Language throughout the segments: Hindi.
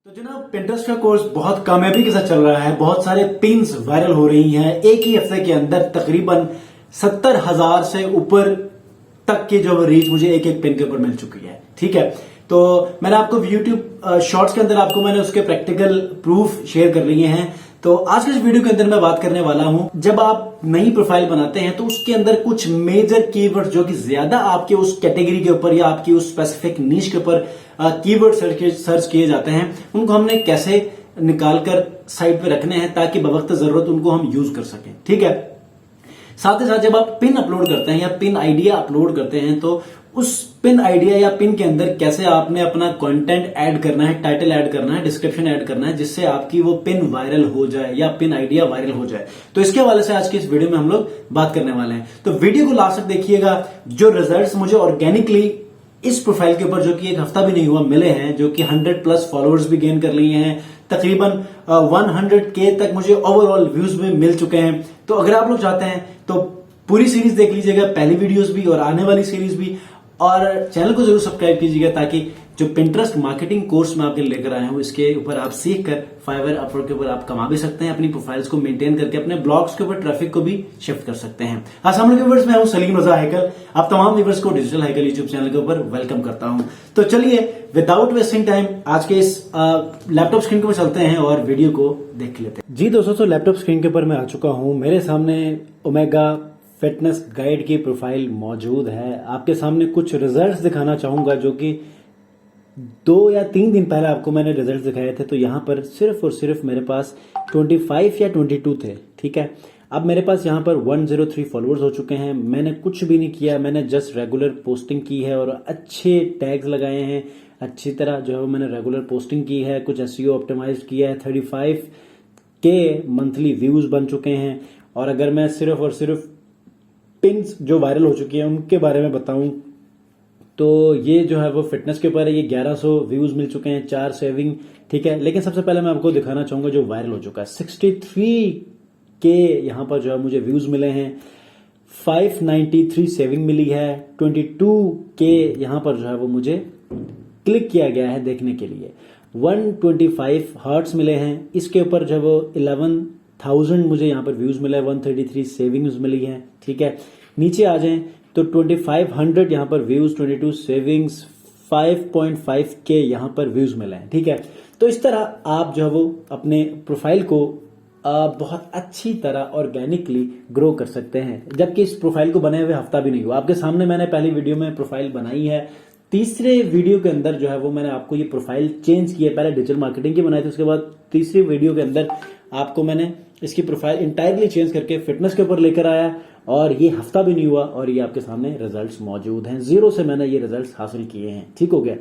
तो जनाब पिंटरेस्ट का कोर्स बहुत कामयाबी के साथ चल रहा है। बहुत सारे पिन्स वायरल हो रही हैं। एक ही हफ्ते के अंदर तकरीबन 70,000 से ऊपर तक की जो रीच मुझे एक एक पिन के ऊपर मिल चुकी है। ठीक है, तो मैंने आपको यूट्यूब शॉर्ट्स के अंदर आपको मैंने उसके प्रैक्टिकल प्रूफ शेयर कर लिए हैं। तो आज के इस वीडियो के अंदर मैं बात करने वाला हूं, जब आप नई प्रोफाइल बनाते हैं तो उसके अंदर कुछ मेजर कीवर्ड जो कि ज्यादा आपके उस कैटेगरी के ऊपर या आपकी उस स्पेसिफिक नीश के ऊपर कीवर्ड सर्च किए जाते हैं, उनको हमने कैसे निकालकर साइड पे रखने हैं ताकि बवक्त जरूरत उनको हम यूज कर सकें। ठीक है, साथ ही साथ जब आप पिन अपलोड करते हैं या पिन आइडिया अपलोड करते हैं तो उस पिन आइडिया या पिन के अंदर कैसे आपने अपना कंटेंट ऐड करना है, टाइटल ऐड करना है, डिस्क्रिप्शन ऐड करना है, जिससे आपकी वो पिन वायरल हो जाए या पिन आइडिया वायरल हो जाए। तो इसके हवाले से आज की इस वीडियो में हम लोग बात करने वाले हैं। तो वीडियो को लास्ट तक देखिएगा। जो रिजल्ट्स मुझे ऑर्गेनिकली इस प्रोफाइल के ऊपर जो कि एक हफ्ता भी नहीं हुआ मिले हैं, जो कि 100+ फॉलोअर्स भी गेन कर लिए हैं, तकरीबन 100K तक मुझे ओवरऑल व्यूज में मिल चुके हैं। तो अगर आप लोग चाहते हैं तो पूरी सीरीज देख लीजिएगा, पहली वीडियोस भी और आने वाली सीरीज भी, और चैनल को जरूर सब्सक्राइब कीजिएगा ताकि जो पिंटरेस्ट मार्केटिंग कोर्स में आपके लेकर आया हूं इसके ऊपर आप सीख कर फाइवर अपवर्क के ऊपर आप कमा भी सकते हैं, अपनी प्रोफाइल्स को मेंटेन करके अपने ब्लॉग्स के ऊपर ट्रैफिक को भी शिफ्ट कर सकते हैं। अस्सलाम वालेकुम व्यूअर्स, मैं हूं सलीम रजा हैकल। आप तमाम व्यूअर्स को डिजिटल हैकल यूट्यूब चैनल के ऊपर वेलकम करता हूं। तो चलिए विदाउट वेस्टिंग टाइम आज के इस लैपटॉप स्क्रीन के ऊपर चलते हैं और वीडियो को देख लेते हैं। जी दोस्तों, तो लैपटॉप स्क्रीन के ऊपर मैं आ चुका हूं। मेरे सामने ओमेगा फिटनेस गाइड की प्रोफाइल मौजूद है। आपके सामने कुछ रिजल्ट्स दिखाना चाहूंगा जो कि 2 या 3 दिन पहले आपको मैंने रिजल्ट्स दिखाए थे। तो यहां पर सिर्फ और सिर्फ मेरे पास 25 या 22 थे। ठीक है, अब मेरे पास यहां पर 103 फॉलोअर्स हो चुके हैं। मैंने कुछ भी नहीं किया, मैंने जस्ट रेगुलर पोस्टिंग की है और अच्छे टैग्स लगाए हैं। अच्छी तरह जो है मैंने रेगुलर पोस्टिंग की है, कुछ एसईओ ऑप्टिमाइज किया है। 35K मंथली व्यूज बन चुके हैं। और अगर मैं सिर्फ और सिर्फ पिन्स जो वायरल हो चुकी है उनके बारे में बताऊं तो ये जो है वो फिटनेस के ऊपर है। ये 1100 व्यूज मिल चुके हैं, 4 सेविंग। ठीक है, लेकिन सबसे पहले मैं आपको दिखाना चाहूंगा जो वायरल हो चुका है। 63K यहां पर जो है मुझे व्यूज मिले हैं, 593 सेविंग मिली है, 22K यहां पर जो है वो मुझे क्लिक किया गया है देखने के लिए, 125 हार्ट्स मिले हैं। इसके ऊपर जो है वो 11,000 मुझे यहां पर व्यूज मिला है, 133 सेविंग्स मिली हैं। ठीक है, नीचे आ जाएं तो 2500 यहां पर व्यूज, 22 सेविंग्स, 5.5K यहां पर व्यूज मिले हैं। ठीक है, तो इस तरह आप जो है वो अपने प्रोफाइल को बहुत अच्छी तरह ऑर्गेनिकली ग्रो कर सकते हैं, जबकि इस प्रोफाइल को बने हुए हफ्ता भी नहीं हुआ। आपके सामने मैंने पहली वीडियो में प्रोफाइल बनाई है। तीसरे वीडियो के अंदर जो है वो मैंने आपको ये प्रोफाइल चेंज की है। पहले डिजिटल मार्केटिंग की बनाई थी, उसके बाद तीसरी वीडियो के अंदर आपको मैंने इसकी प्रोफाइल इंटायरली चेंज करके फिटनेस के ऊपर लेकर आया और ये हफ्ता भी नहीं हुआ और ये आपके सामने रिजल्ट्स मौजूद हैं। 0 से मैंने ये रिजल्ट्स हासिल किए हैं। ठीक हो गया।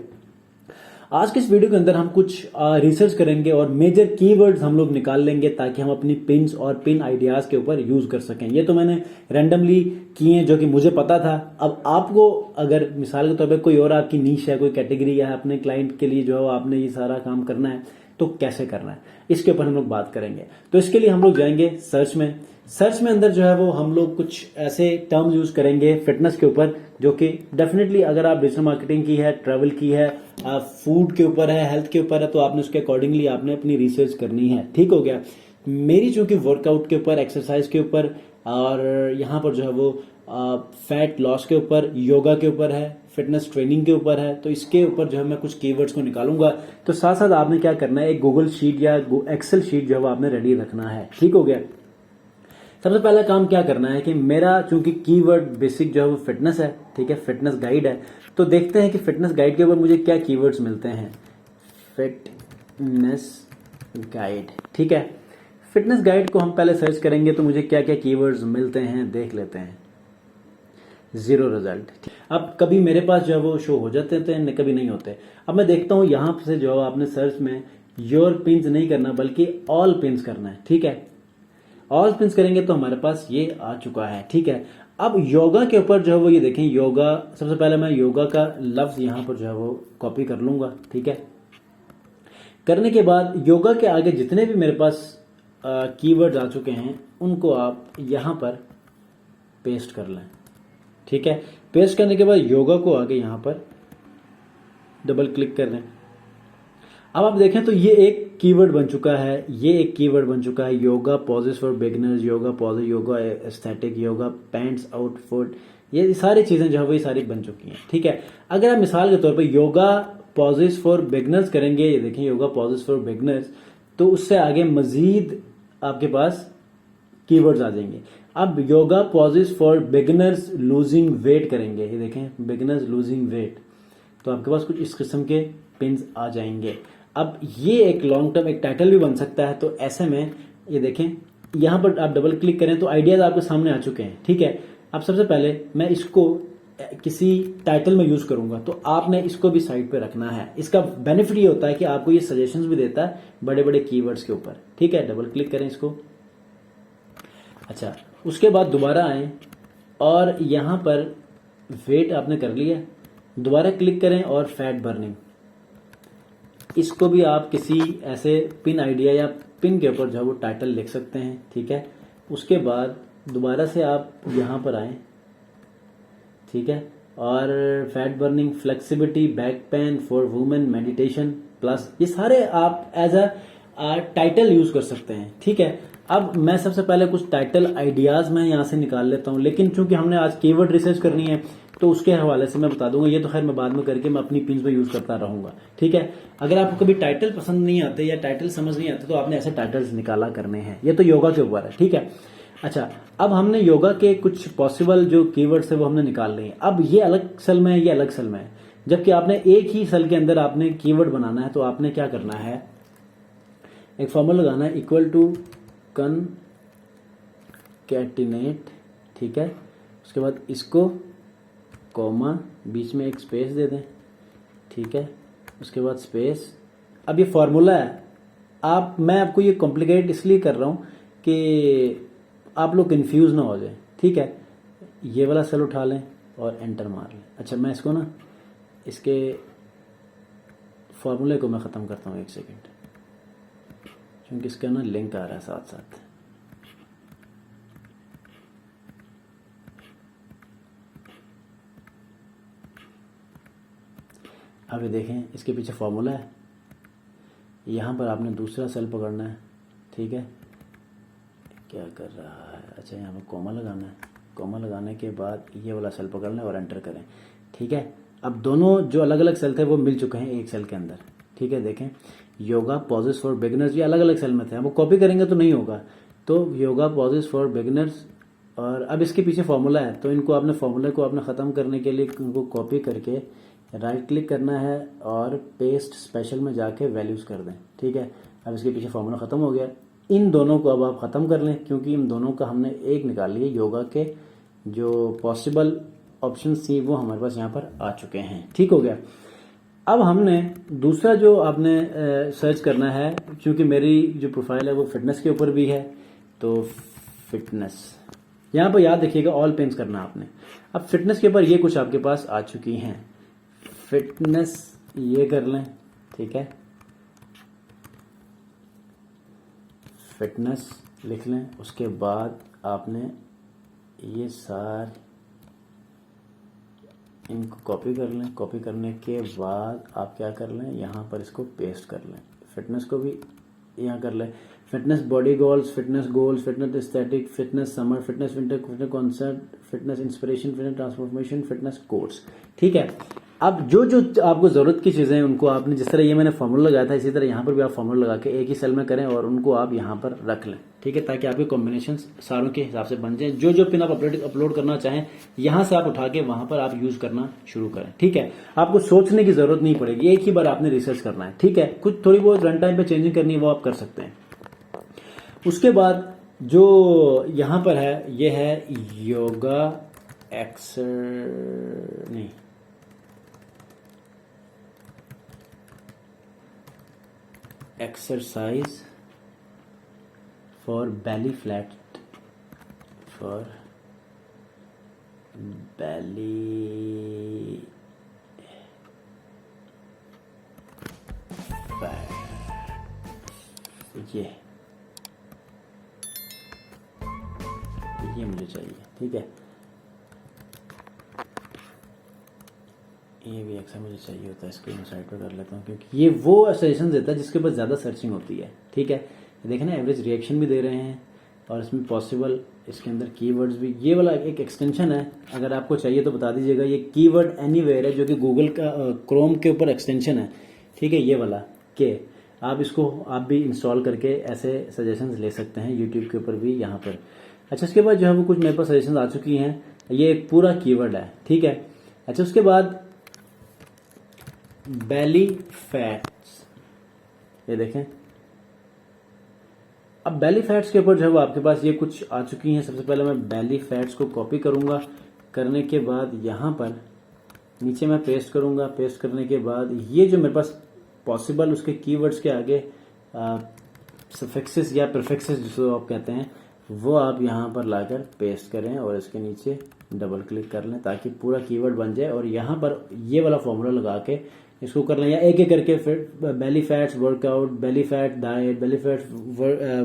आज के इस वीडियो के अंदर हम कुछ रिसर्च करेंगे और मेजर कीवर्ड्स हम लोग निकाल लेंगे ताकि हम अपनी पिन्स और पिन आइडियाज के ऊपर यूज कर सकें। ये तो मैंने रैंडमली किए हैं जो कि मुझे पता था। अब आपको अगर मिसाल के तौर पर कोई और आपकी नीश है, कोई कैटेगरी है, अपने क्लाइंट के लिए जो है आपने ये सारा काम करना है तो कैसे करना है, इसके ऊपर हम लोग बात करेंगे। तो इसके लिए हम लोग जाएंगे सर्च में। सर्च में अंदर जो है वो हम लोग कुछ ऐसे टर्म्स यूज करेंगे फिटनेस के ऊपर जो कि डेफिनेटली अगर आप डिजिटल मार्केटिंग की है, ट्रैवल की है, फूड के ऊपर है, हेल्थ के ऊपर है, तो आपने उसके अकॉर्डिंगली आपने अपनी रिसर्च करनी है। ठीक हो गया। मेरी चूंकि वर्कआउट के ऊपर, एक्सरसाइज के ऊपर और यहाँ पर जो है वो फैट लॉस के ऊपर, योगा के ऊपर है, फिटनेस ट्रेनिंग के ऊपर है, तो इसके ऊपर जो है मैं कुछ कीवर्ड्स को निकालूंगा। तो साथ साथ आपने क्या करना है, एक गूगल शीट या एक्सेल शीट जो है वो आपने रेडी रखना है। ठीक हो गया। सबसे पहला काम क्या करना है कि मेरा चूंकि कीवर्ड बेसिक जो है वो फिटनेस है, ठीक है, फिटनेस गाइड है, तो देखते हैं कि फिटनेस गाइड के ऊपर मुझे क्या कीवर्ड्स मिलते हैं। फिटनेस गाइड, ठीक है, फिटनेस गाइड को हम पहले सर्च करेंगे तो मुझे क्या क्या कीवर्ड्स मिलते हैं देख लेते हैं। 0 रिजल्ट। अब कभी मेरे पास जो है वो शो हो जाते हैं, कभी नहीं होते। अब मैं देखता हूं यहां से जो है आपने सर्च में योर पिन्स नहीं करना बल्कि ऑल पिन्स करना है। ठीक है, ऑल पिन्स करेंगे तो हमारे पास ये आ चुका है। ठीक है, अब योगा के ऊपर जो है वो ये देखें, योगा, सबसे पहले मैं योगा का लफ्ज यहां पर जो है वो कॉपी कर लूंगा। ठीक है, करने के बाद योगा के आगे जितने भी मेरे पास कीवर्ड्स आ चुके हैं उनको आप यहां पर पेस्ट कर लें। ठीक है, पेस्ट करने के बाद योगा को आगे यहां पर डबल क्लिक कर लें। अब आप देखें तो ये एक कीवर्ड बन चुका है, ये एक कीवर्ड बन चुका है, yoga poses for beginners, yoga poses, yoga aesthetic, yoga pants outfit, ये सारी चीजें जो है वही सारी बन चुकी हैं। ठीक है, अगर आप मिसाल के तौर पे योगा पॉजेस फॉर बिगिनर्स करेंगे, ये देखें योगा पॉजेस फॉर बिगिनर्स, तो उससे आगे मजीद आपके पास कीवर्ड्स आ जाएंगे। अब yoga poses for beginners losing weight करेंगे, ये देखें बिगिनर्स लूजिंग वेट, तो आपके पास कुछ इस किस्म के पिन्स आ जाएंगे। अब ये एक लॉन्ग टर्म एक टाइटल भी बन सकता है, तो ऐसे में ये देखें यहां पर आप डबल क्लिक करें तो आइडियाज आपके सामने आ चुके हैं। ठीक है, अब सबसे पहले मैं इसको किसी टाइटल में यूज करूंगा, तो आपने इसको भी साइड पे रखना है। इसका बेनिफिट ये होता है कि आपको ये सजेशंस भी देता है बड़े बड़े कीवर्ड्स के ऊपर। ठीक है, डबल क्लिक करें इसको। अच्छा, उसके बाद दोबारा आए और यहां पर वेट आपने कर लिया, दोबारा क्लिक करें और फैट बर्निंग, इसको भी आप किसी ऐसे पिन आइडिया या पिन के ऊपर जो है वो टाइटल लिख सकते हैं। ठीक है, उसके बाद दोबारा से आप यहां पर आए, ठीक है, और fat burning, flexibility, back pain for women, meditation plus, ये सारे आप एज अ टाइटल यूज कर सकते हैं। ठीक है, अब मैं सबसे पहले कुछ टाइटल आइडियाज मैं यहां से निकाल लेता हूं, लेकिन चूंकि हमने आज कीवर्ड रिसर्च करनी है तो उसके हवाले से मैं बता दूंगा, ये तो खैर मैं बाद में करके मैं अपनी पिन्स में यूज करता रहूंगा। ठीक है, अगर आपको कभी टाइटल पसंद नहीं आते या टाइटल समझ नहीं आते तो आपने ऐसे टाइटल्स निकाला करने हैं। ये तो योगा के ऊपर है। ठीक है, अच्छा, अब हमने योगा के कुछ पॉसिबल जो कीवर्ड्स है वो हमने निकाल लिए हैं। अब ये अलग सेल में है, ये अलग सेल में है, जबकि आपने एक ही सेल के अंदर आपने कीवर्ड बनाना है, तो आपने क्या करना है, एक फॉर्मूला लगाना है, इक्वल टू कनकैटिनेट। ठीक है, उसके बाद इसको कॉमा, बीच में एक स्पेस दे दें। ठीक है, उसके बाद स्पेस। अब ये फॉर्मूला है, मैं आपको ये कॉम्प्लिकेट इसलिए कर रहा हूं कि आप लोग कंफ्यूज ना हो जाए। ठीक है, ये वाला सेल उठा लें और एंटर मार लें। अच्छा, मैं इसको ना इसके फॉर्मूले को मैं ख़त्म करता हूँ, एक सेकेंड, क्योंकि इसका ना लिंक आ रहा है साथ साथ। अब ये देखें, इसके पीछे फॉर्मूला है, यहाँ पर आपने दूसरा सेल पकड़ना है। ठीक है, क्या कर रहा है, अच्छा यहाँ पर कॉमा लगाना है, कॉमा लगाने के बाद ये वाला सेल पकड़ना है और एंटर करें। ठीक है, अब दोनों जो अलग अलग सेल थे वो मिल चुके हैं एक सेल के अंदर। ठीक है, देखें योगा पॉजेस फॉर बिगिनर्स, ये अलग अलग सेल में थे, वो कॉपी करेंगे तो नहीं होगा, तो योगा पॉजेस फॉर बिगिनर्स, और अब इसके पीछे फॉर्मूला है, तो इनको आपने फॉर्मूले को आपने ख़त्म करने के लिए इनको कॉपी करके राइट क्लिक करना है और पेस्ट स्पेशल में जाके वैल्यूज कर दें। ठीक है, अब इसके पीछे फॉर्मूला ख़त्म हो गया। इन दोनों को अब आप ख़त्म कर लें, क्योंकि इन दोनों का हमने एक निकाल लिए, योगा के जो पॉसिबल ऑप्शन थी वो हमारे पास यहाँ पर आ चुके हैं। ठीक हो गया। अब हमने दूसरा जो आपने सर्च करना है, क्योंकि मेरी जो प्रोफाइल है वो फिटनेस के ऊपर भी है, तो फिटनेस यहाँ पर याद रखिएगा ऑल पेन्स करना आपने। अब फिटनेस के ऊपर ये कुछ आपके पास आ चुकी हैं, फिटनेस ये कर लें। ठीक है, फिटनेस लिख लें, उसके बाद आपने ये सारे इनको कॉपी कर लें, कॉपी करने के बाद आप क्या कर लें, यहाँ पर इसको पेस्ट कर लें, फिटनेस को भी यहाँ कर लें, fitness body goals, fitness goals, fitness aesthetic, fitness summer, fitness winter, fitness concert, fitness inspiration, fitness transformation, fitness course. ठीक है, अब जो जो आपको ज़रूरत की चीज़ें हैं उनको आपने, जिस तरह ये मैंने फॉर्मूला लगाया था, इसी तरह यहाँ पर भी आप फॉर्मूला लगा के एक ही सेल में करें और उनको आप यहाँ पर रख लें। ठीक है, ताकि आपके कॉम्बिनेशन सारों के हिसाब से बन जाए। जो जो पिन आप अपलोड करना चाहें यहाँ से आप उठा के वहां पर आप यूज करना शुरू करें। ठीक है, आपको सोचने की जरूरत नहीं पड़ेगी, एक ही बार आपने रिसर्च करना है। ठीक है, कुछ थोड़ी बहुत रन टाइम पे चेंजिंग करनी है वो आप कर सकते हैं। उसके बाद जो यहाँ पर है ये है yoga exercise for belly flat, for belly fat, ये मुझे चाहिए। ठीक है, ये भी अक्सर मुझे चाहिए होता है, स्क्रीन साइड पर कर लेता हूँ क्योंकि ये वो सजेशन देता है जिसके पास ज़्यादा सर्चिंग होती है। ठीक है, देखें ना, एवरेज रिएक्शन भी दे रहे हैं और इसमें पॉसिबल, इसके अंदर कीवर्ड्स भी, ये वाला एक एक्सटेंशन है, अगर आपको चाहिए तो बता दीजिएगा। ये कीवर्ड एनीवेयर है जो कि गूगल का क्रोम के ऊपर एक्सटेंशन है। ठीक है, ये वाला के आप इसको आप भी इंस्टॉल करके ऐसे सजेशंस ले सकते हैं यूट्यूब के ऊपर भी, यहाँ पर। अच्छा, उसके बाद जो है वो कुछ मेरे पास सजेशंस आ चुकी हैं, ये एक पूरा कीवर्ड है। ठीक है, अच्छा, उसके बाद बेली फैट्स, ये देखें। अब बेली फैट्स के ऊपर जो है वो आपके पास ये कुछ आ चुकी हैं। सबसे पहले मैं बेली फैट्स को कॉपी करूंगा, करने के बाद यहाँ पर नीचे मैं पेस्ट करूंगा। पेस्ट करने के बाद ये जो मेरे पास पॉसिबल उसके कीवर्ड्स के आगे सफिक्सेस या प्रीफिक्सेस जिसको आप कहते हैं, वो आप यहाँ पर लाकर पेस्ट करें और इसके नीचे डबल क्लिक कर लें ताकि पूरा कीवर्ड बन जाए। और यहाँ पर ये वाला फॉर्मूला लगा के इसको कर लें, या एक एक करके फिर belly fats workout, belly fat diet, belly fat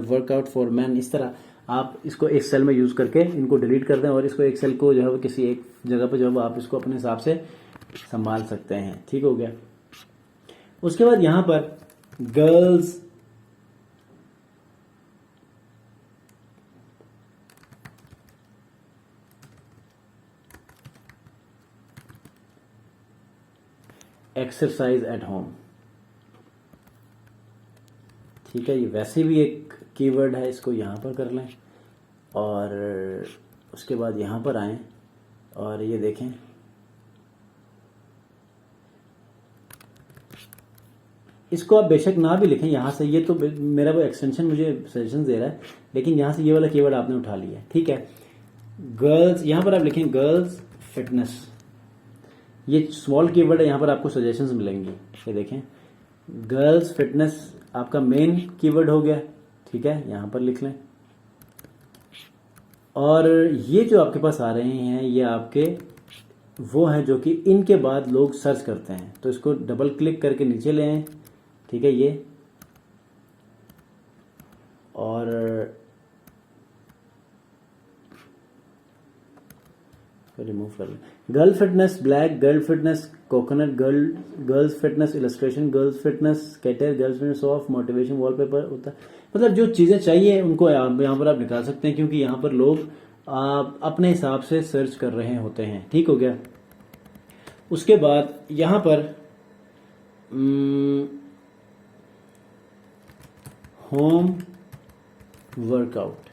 workout for man, इस तरह आप इसको एक सेल में यूज करके इनको डिलीट कर दें और इसको एक सेल को जो है वो किसी एक जगह पर जो है आप इसको अपने हिसाब से संभाल सकते हैं। ठीक हो गया। उसके बाद यहां पर गर्ल्स एक्सरसाइज एट होम, ठीक है, ये वैसे भी एक कीवर्ड है, इसको यहां पर कर लें और उसके बाद यहां पर आएं और ये देखें, इसको आप बेशक ना भी लिखें यहां से, ये तो मेरा वो एक्सटेंशन मुझे सजेशन दे रहा है, लेकिन यहां से ये वाला कीवर्ड आपने उठा लिया है। ठीक है, गर्ल्स, यहां पर आप लिखें गर्ल्स फिटनेस, ये स्मॉल कीवर्ड है, यहां पर आपको सजेशंस मिलेंगी। ये देखें, गर्ल्स फिटनेस आपका मेन कीवर्ड हो गया। ठीक है, यहां पर लिख लें। और ये जो आपके पास आ रहे हैं ये आपके वो हैं जो कि इनके बाद लोग सर्च करते हैं, तो इसको डबल क्लिक करके नीचे ले आए। ठीक है, ये और रिमूव कर लें। Girl fitness black, girl fitness coconut, girls fitness illustration, girls fitness cater, girls fitness soft motivation wallpaper होता है। मतलब जो चीजें चाहिए उनको यहाँ पर आप निकाल सकते हैं क्योंकि यहाँ पर लोग अपने हिसाब से सर्च कर रहे होते हैं। ठीक हो गया। उसके बाद यहां पर होम वर्कआउट,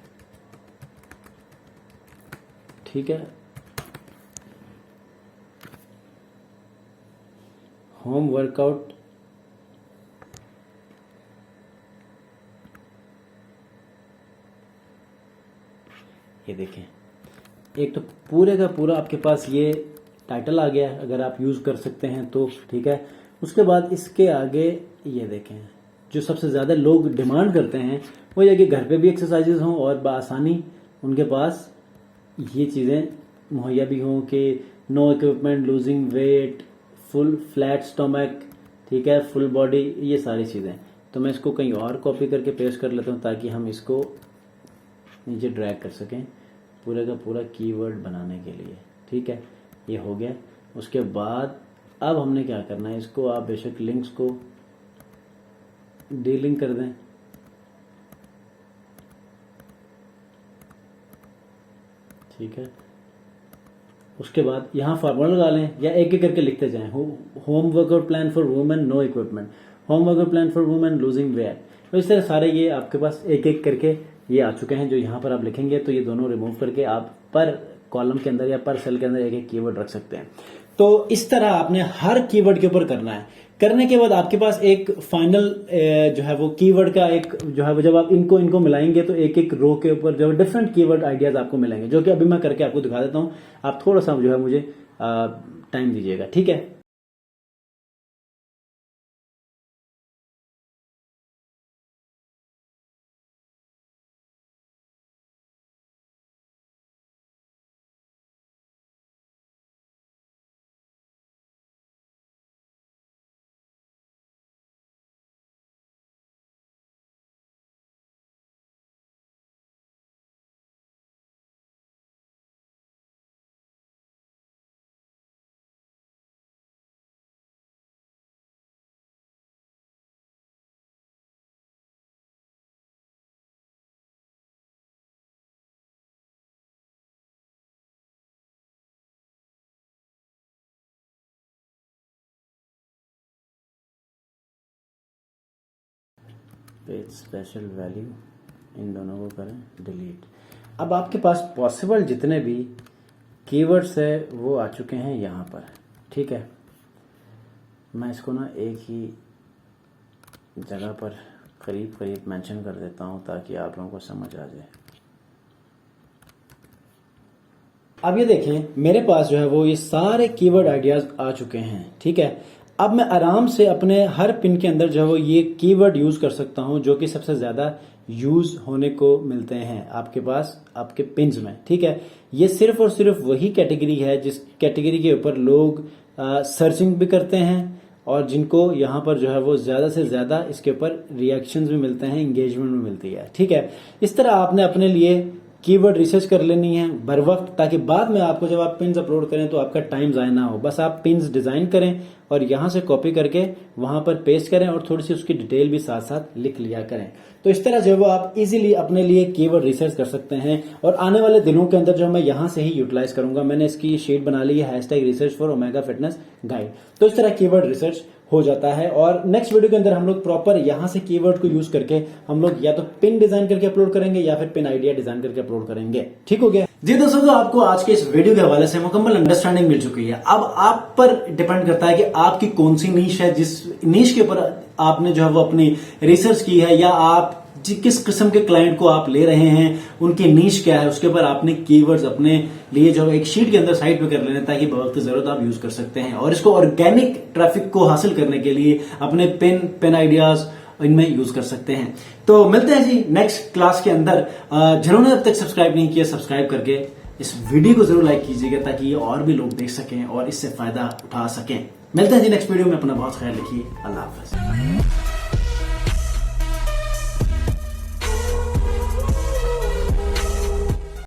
ठीक है, होम वर्कआउट, ये देखें, एक तो पूरे का पूरा आपके पास ये टाइटल आ गया, अगर आप यूज कर सकते हैं तो। ठीक है, उसके बाद इसके आगे ये देखें, जो सबसे ज्यादा लोग डिमांड करते हैं वो ये कि घर पे भी एक्सरसाइजेज हों और बआसानी उनके पास ये चीजें मुहैया भी हों कि no equipment, losing weight, full flat stomach, ठीक है, फुल बॉडी, ये सारी चीजें। तो मैं इसको कहीं और कॉपी करके पेस्ट कर लेता हूं ताकि हम इसको नीचे ड्रैग कर सकें पूरे का पूरा कीवर्ड बनाने के लिए। ठीक है, ये हो गया। उसके बाद अब हमने क्या करना है, इसको आप बेशक लिंक्स को डीलिंक कर दें। ठीक है, उसके बाद यहाँ फार्मूला लगा लें या एक एक करके लिखते जाएं। Home workout plan for women no equipment, home workout plan for women losing weight. तो इस तरह सारे ये आपके पास एक एक करके ये आ चुके हैं जो यहाँ पर आप लिखेंगे तो ये दोनों रिमूव करके आप पर कॉलम के अंदर या पर सेल के अंदर एक एक कीवर्ड रख सकते हैं। तो इस तरह आपने हर कीवर्ड के ऊपर करना है। करने के बाद आपके पास एक फाइनल जो है वो कीवर्ड का एक जो है वो, जब आप इनको इनको मिलाएंगे तो एक एक रो के ऊपर जो डिफरेंट कीवर्ड आइडियाज आपको मिलेंगे, जो कि अभी मैं करके आपको दिखा देता हूं। आप थोड़ा सा जो है मुझे टाइम दीजिएगा। ठीक है। पेज स्पेशल वैल्यू, इन दोनों को करें डिलीट। अब आपके पास पॉसिबल जितने भी कीवर्ड्स है वो आ चुके हैं यहाँ पर, ठीक है। मैं इसको ना एक ही जगह पर करीब करीब मेंशन कर देता हूँ ताकि आप लोगों को समझ आ जाए। अब ये देखें मेरे पास जो है वो ये सारे कीवर्ड आइडियाज आ चुके हैं, ठीक है। अब मैं आराम से अपने हर पिन के अंदर जो है वो ये कीवर्ड यूज कर सकता हूं जो कि सबसे ज्यादा यूज होने को मिलते हैं आपके पास आपके पिन्स में, ठीक है। ये सिर्फ और सिर्फ वही कैटेगरी है जिस कैटेगरी के ऊपर लोग सर्चिंग भी करते हैं और जिनको यहाँ पर जो है वो ज्यादा से ज्यादा इसके ऊपर रिएक्शंस भी मिलते हैं, एंगेजमेंट भी मिलती है, ठीक है। इस तरह आपने अपने लिए कीवर्ड रिसर्च कर लेनी है बर वक्त, ताकि बाद में आपको जब आप पिन्स अपलोड करें तो आपका टाइम ज़ाया ना हो। बस आप पिन्स डिजाइन करें और यहाँ से कॉपी करके वहां पर पेस्ट करें और थोड़ी सी उसकी डिटेल भी साथ साथ लिख लिया करें। तो इस तरह जो है वो आप इजीली अपने लिए कीवर्ड रिसर्च कर सकते हैं और आने वाले दिनों के अंदर जो मैं यहाँ से ही यूटिलाइज करूंगा। मैंने इसकी शीट बना ली है #research for Omega Fitness Guide। तो इस तरह कीवर्ड रिसर्च हो जाता है और नेक्स्ट वीडियो के अंदर हम लोग प्रॉपर यहां से कीवर्ड को यूज करके हम लोग या तो पिन डिजाइन करके अपलोड करेंगे या फिर पिन आइडिया डिजाइन करके अपलोड करेंगे, ठीक हो गया जी दोस्तों। तो आपको आज के इस वीडियो के हवाले से मुकम्मल अंडरस्टैंडिंग मिल चुकी है। अब आप पर डिपेंड करता है कि आपकी कौन सी नीश है, जिस नीश के ऊपर आपने जो है वो अपनी रिसर्च की है या आप किस किस्म के क्लाइंट को आप ले रहे हैं, उनकी नीश क्या है, उसके ऊपर आपने कीवर्ड्स अपने लिए जो एक शीट के अंदर साइड पे कर लेने ताकि बवक्त जरूरत आप यूज कर सकते हैं और इसको ऑर्गेनिक ट्रैफिक को हासिल करने के लिए अपने पेन आइडियाज इनमें यूज कर सकते हैं। तो मिलते हैं जी नेक्स्ट क्लास के अंदर। जिन्होंने अब तक सब्सक्राइब नहीं किया सब्सक्राइब करके इस वीडियो को जरूर लाइक कीजिएगा ताकि ये और भी लोग देख सकें और इससे फायदा उठा सकें। मिलते हैं जी नेक्स्ट वीडियो में। अपना बहुत ख्याल रखिए। अल्लाह हाफिज।